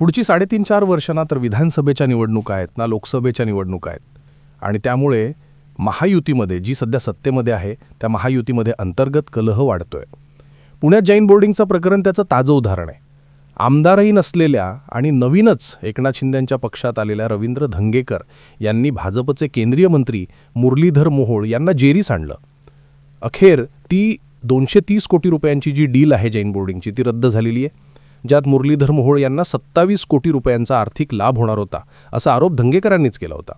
पुढची 3.5-4 वर्ष ना तर विधानसभेच्या निवडणुका आहेत ना लोकसभेच्या निवडणुका आहेत आणि त्यामुळे महायुतीमध्ये जी सध्या सत्तेमध्ये आहे त्या महायुतीमध्ये अंतर्गत कलह वाढतोय. पुण्यात जैन बोर्डिंगचं प्रकरण त्याचं ताजं उदाहरण आहे. आमदारही नसलेल्या आणि नवीनच एकनाथ शिंदेंच्या पक्षात आलेल्या रवींद्र धंगेकर यांनी भाजपचे केंद्रीय मंत्री मुरलीधर मोहोळ यांना जेरीस आणलं. अखेर ती 230 कोटी रुपयांची जी डील आहे जैन बोर्डिंगची ती रद्द झालेली आहे, ज्यात मुरलीधर मोहोळ यांना 27 कोटी रुपयांचा आर्थिक लाभ होणार होता असा आरोप धंगेकरांनीच केला होता.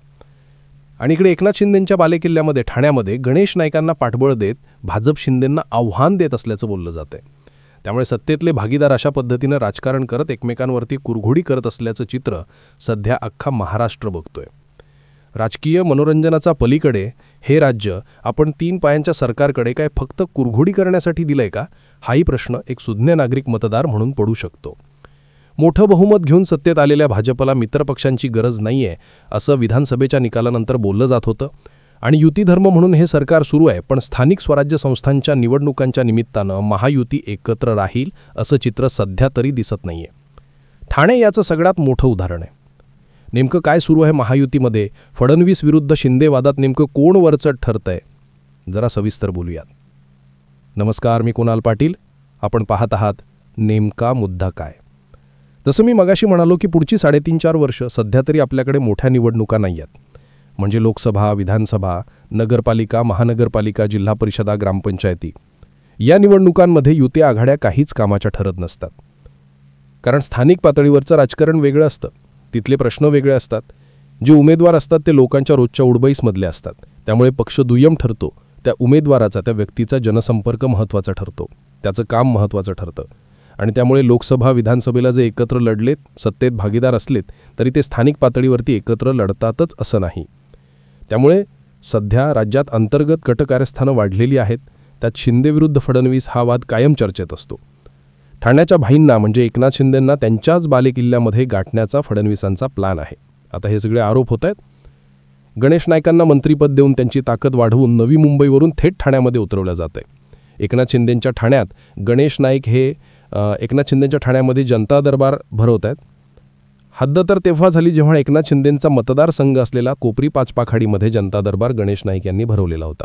आणि इकडे एकनाथ शिंदेंच्या बालेकिल्ल्यामध्ये ठाण्यामध्ये गणेश नाईकांना पाठबळ देत भाजप शिंदेंना आव्हान देत असल्याचं बोललं जातंय. त्यामुळे सत्तेतले भागीदार अशा पद्धतीनं राजकारण करत एकमेकांवरती कुरघोडी करत असल्याचं चित्र सध्या अख्खा महाराष्ट्र बघतोय. राजकीय मनोरंजनाचा पलीकडे हे राज्य आपण 3 पायांच्या सरकारकडे काय फक्त कुरघोडी करण्यासाठी दिलंय का, हाही प्रश्न एक सुज्ञ नागरिक मतदार म्हणून पडू शकतो. मोठं बहुमत घेऊन सत्तेत आलेल्या भाजपला मित्रपक्षांची गरज नाहीये असं विधानसभेच्या निकालानंतर बोललं जात होतं आणि युतीधर्म म्हणून हे सरकार सुरू आहे, पण स्थानिक स्वराज्य संस्थांच्या निवडणुकांच्या निमित्तानं महायुती एकत्र राहील असं चित्र सध्या तरी दिसत नाहीये. ठाणे याचं सगळ्यात मोठं उदाहरण आहे. नेमकं काय सुरू आहे महायुतीमध्ये, फडणवीस विरुद्ध शिंदे वादात नेमकं कोण वरचढ ठरतंय, जरा सविस्तर बोलूयात. नमस्कार, मी कुणाल पाटील. आपण पाहत आहात नेमका मुद्दा काय. जसं मी मगाशी म्हणालो की पुढची 3.5-4 वर्ष सध्या तरी आपल्याकडे मोठ्या निवडणुका नाही आहेत. म्हणजे लोकसभा, विधानसभा, नगरपालिका, महानगरपालिका, जिल्हा परिषदा, ग्रामपंचायती या निवडणुकांमध्ये युती आघाड्या काहीच कामाच्या ठरत नसतात. कारण स्थानिक पातळीवरचं राजकारण वेगळं असतं, तिथले प्रश्न वेगळे असतात, जे उमेदवार असतात ते लोकांच्या रोजच्या उडबईसमधले असतात. त्यामुळे पक्ष दुय्यम ठरतो, त्या उमेदवाराचा, त्या व्यक्तीचा जनसंपर्क महत्त्वाचा ठरतो, त्याचं काम महत्त्वाचं ठरतं. आणि त्यामुळे लोकसभा, विधानसभेला जे एकत्र लढलेत, सत्तेत भागीदार असलेत, तरी ते स्थानिक पातळीवरती एकत्र लढतातच असं नाही. त्यामुळे सध्या राज्यात अंतर्गत गटकारस्थानं वाढलेली आहेत. त्यात शिंदे विरुद्ध फडणवीस हा वाद कायम चर्चेत असतो. ठाण्याच्या भाईंना म्हणजे एकनाथ शिंदेंना त्यांच्याच बालेकिल्ल्यामध्ये गाठण्याचा फडणवीसांचा प्लॅन आहे. आता हे सगळे आरोप होत आहेत. गणेश नाईकांना मंत्रिपद देऊन त्यांची ताकद वाढवून नवी मुंबईवरून थेट ठाण्यामध्ये उतरवलं जात आहे. एकनाथ शिंदेंच्या ठाण्यात गणेश नाईक हे एकनाथ शिंदेंच्या ठाण्यामध्ये जनता दरबार भरवत आहेत. हद्द तर तेव्हा झाली जेव्हा एकनाथ शिंदेंचा मतदारसंघ असलेला कोपरी पाचपाखाडीमध्ये जनता दरबार गणेश नाईक यांनी भरवलेला होता.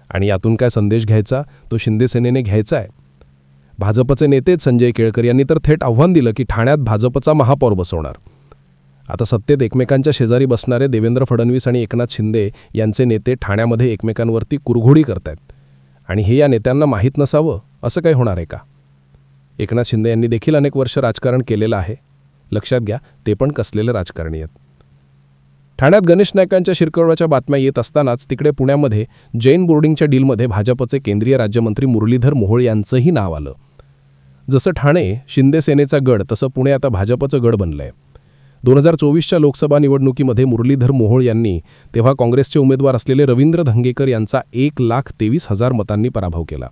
आणि यातून काय संदेश घ्यायचा तो शिंदे सेनेने घ्यायचा आहे. भाजपचे नेतेच संजय केळकर यांनी तर थेट आव्हान दिलं की ठाण्यात भाजपचा महापौर बसवणार. आता सत्तेत एकमेकांच्या शेजारी बसणारे देवेंद्र फडणवीस आणि एकनाथ शिंदे यांचे नेते ठाण्यामध्ये एकमेकांवरती कुरघोडी करतायत आणि हे या नेत्यांना माहीत नसावं असं काही होणार आहे का? एकनाथ शिंदे यांनी देखील अनेक वर्ष राजकारण केलेलं आहे. लक्षात घ्या, ते पण कसलेले राजकारणी आहेत. ठाण्यात गणेश नाईकांच्या शिरकावच्या बातम्या येत असतानाच तिकडे पुण्यामध्ये जैन बोर्डिंगच्या डीलमध्ये भाजपचे केंद्रीय राज्यमंत्री मुरलीधर मोहोळ यांचंही नाव आलं. जसं ठाणे शिंदे सेनेचा गड, तसं पुणे आता भाजपचं गड बनलंय. 2024च्या लोकसभा निवडणुकीमध्ये मुरलीधर मोहोळ यांनी तेव्हा काँग्रेसचे उमेदवार असलेले रवींद्र धंगेकर यांचा 1,23,000 मतांनी पराभव केला.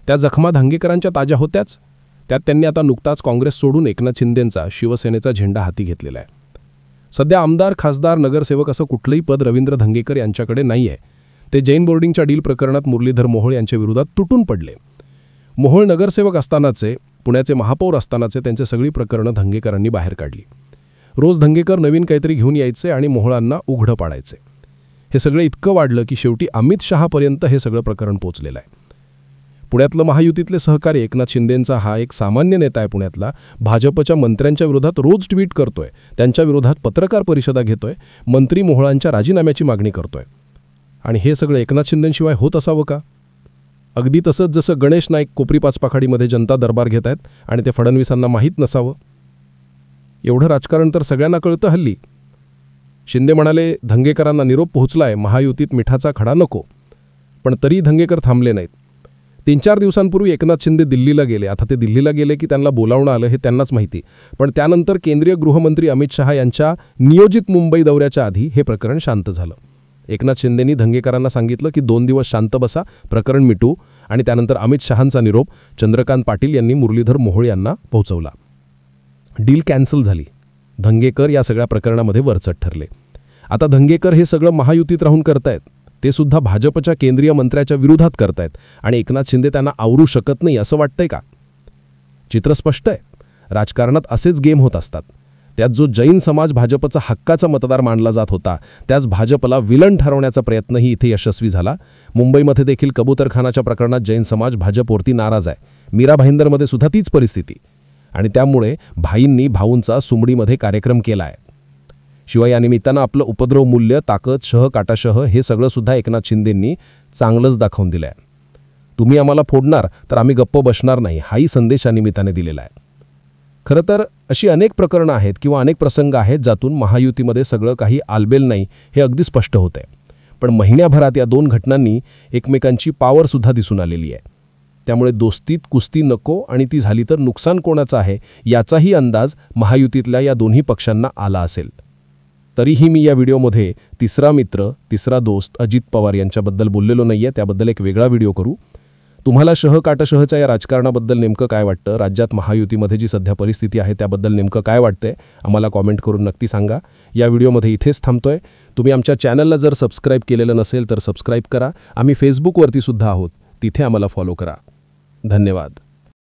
त्या जखमा धंगेकरांच्या ताज्या होत्याच. त्यात त्यांनी आता नुकताच काँग्रेस सोडून एकनाथ शिंदेंचा, शिवसेनेचा झेंडा हाती घेतलेला आहे. सध्या आमदार, खासदार, नगरसेवक असं कुठलंही पद रवींद्र धंगेकर यांच्याकडे नाही आहे. ते जैन बोर्डिंगच्या डील प्रकरणात मुरलीधर मोहोळ यांच्या विरोधात तुटून पडले. मोहोळ नगरसेवक असतानाचे, पुण्याचे महापौर असतानाचे त्यांचे सगळी प्रकरणं धंगेकरांनी बाहेर काढली. रोज धंगेकर नवीन काहीतरी घेऊन यायचे आणि मोहोळांना उघडं पाडायचे. हे सगळं इतकं वाढलं की शेवटी अमित शहापर्यंत हे सगळं प्रकरण पोचलेलं आहे. पुण्यातलं महायुतीतले सहकारी एकनाथ शिंदेंचा हा एक सामान्य नेता आहे पुण्यातला, भाजपच्या मंत्र्यांच्या विरोधात रोज ट्विट करतोय, त्यांच्या विरोधात पत्रकार परिषदा घेतोय, मंत्री मोहोळांच्या राजीनाम्याची मागणी करतोय. आणि हे सगळं एकनाथ शिंदेंशिवाय होत असावं का? अगदी तसंच जसं गणेश नाईक कोपरी पाचपाखाडीमध्ये जनता दरबार घेत आहेत आणि ते फडणवीसांना माहीत नसावं. एवढं राजकारण तर सगळ्यांना कळतं हल्ली. शिंदे म्हणाले धंगेकरांना निरोप पोहोचलाय, महायुतीत मिठाचा खडा नको. पण तरी धंगेकर थांबले नाहीत. 3-4 दिवसांपूर्वी एकनाथ शिंदे दिल्लीला गेले. आता ते दिल्लीला गेले की त्यांना बोलावणं आलं हे त्यांनाच माहिती. पण त्यानंतर केंद्रीय गृहमंत्री अमित शहा यांच्या नियोजित मुंबई दौऱ्याच्या आधी हे प्रकरण शांत झालं. एकनाथ शिंदेंनी धंगेकरांना सांगितलं की 2 दिवस शांत बसा, प्रकरण मिटू. आणि त्यानंतर अमित शहांचा निरोप चंद्रकांत पाटील यांनी मुरलीधर मोहोळ यांना पोहोचवला. डील कॅन्सल झाली. धंगेकर या सगळ्या प्रकरणामध्ये वरचढ ठरले. आता धंगेकर हे सगळं महायुतीत राहून करतायत. ते सुद्धा भाजपच्या केंद्रीय मंत्र्याच्या विरोधात करतायत आणि एकनाथ शिंदे त्यांना आवरू शकत नाही असं वाटतंय का? चित्र स्पष्ट आहे. राजकारणात असेच गेम होत असतात. त्यात जो जैन समाज भाजपचा हक्काचा मतदार मानला जात होता, त्याच भाजपला विलन ठरवण्याचा प्रयत्नही इथे यशस्वी झाला. मुंबईमध्ये देखील कबूतरखानाच्या प्रकरणात जैन समाज भाजपवरती नाराज आहे. मीरा भाईंदरमध्ये सुद्धा तीच परिस्थिती. आणि त्यामुळे भाईंनी भाऊंचा सुमडीमध्ये कार्यक्रम केला आहे. शिवाय या निमित्तानं आपलं उपद्रव मूल्य, ताकद, शह काटाशह हे सगळं सुद्धा एकनाथ शिंदेंनी चांगलंच दाखवून दिलं आहे. तुम्ही आम्हाला फोडणार तर आम्ही गप्प बसणार नाही, हाही संदेश या निमित्ताने दिलेला आहे. खरं तर अशी अनेक प्रकरणं आहेत किंवा अनेक प्रसंग आहेत ज्यातून महायुतीमध्ये सगळं काही आलबेल नाही हे अगदी स्पष्ट होतंय. पण महिन्याभरात या दोन घटनांनी एकमेकांची पॉवरसुद्धा दिसून आलेली आहे. त्यामुळे दोस्तीत कुस्ती नको आणि ती झाली तर नुकसान कोणाचं आहे याचाही अंदाज महायुतीतल्या या दोन्ही पक्षांना आला असेल. तरीही मी या व्हिडिओमध्ये तिसरा मित्र, तिसरा दोस्त अजित पवार यांच्याबद्दल बोललेलो नाहीये. त्याबद्दल एक वेगळा व्हिडिओ करू. तुम्हाला शह काटाशहच्या या राजकारणाबद्दल नेमकं काय वाटतं? राज्यात महायुतीमध्ये जी सध्या परिस्थिती आहे त्याबद्दल नेमकं काय वाटतंय? आम्हाला कॉमेंट करून नक्की सांगा. या व्हिडिओमध्ये इथेच थांबतोय. तुम्ही आमच्या चॅनलला जर सबस्क्राईब केलेलं नसेल तर सबस्क्राईब करा. आम्ही फेसबुकवरती सुद्धा आहोत, तिथे आम्हाला फॉलो करा. धन्यवाद.